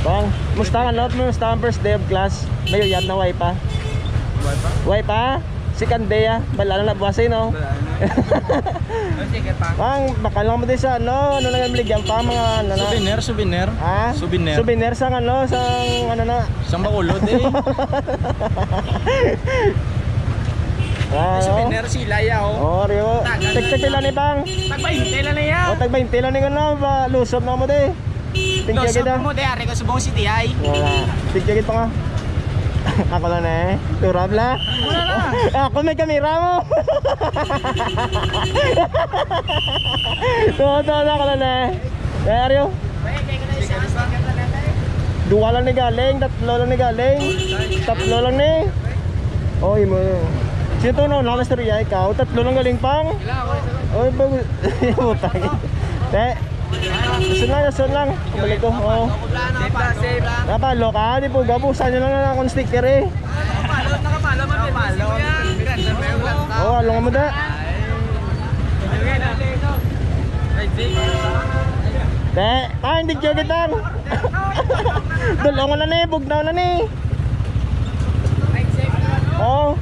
Bang, musta ka not? Musta ang first day of class? May yad na way pa? Way pa? Si Candea, balala na buwasin no? Bang, baka lang mo din sa ano lang yung ligyan pa mga ano na? Souvenir. Ha? Souvenir sang ano, sang ano na? Sang Bacolod eh. Souvenir sila ya oh. Oh, Rio. Tek lang ni bang. Tag-20 lang na ya. Oh, tag-20 lang ni ano, ba lusot na mo di. Tingnan kita. Lusot mo di ari ko subong city ay. Wala. Tingnan kita nga. Ako lang na eh. Turab la. Wala na. Ako may kamera mo. Tuwa ako lang na eh. Kaya Rio. Dua lang ni galing, tatlo lang ni galing. Tatlo lang ni. Oy mo. Sino to no? Nakastorya ikaw. Tatlo lang galing pang. Oy bago. Utang. Te. Sunod lang. Balik ko. Oh. Napalo ka, di po gabusan nyo lang na akong sticker eh. Oh, along mo da. Te, hindi dyan kitang. Dulong na ni, bugnaw na ni. Oh.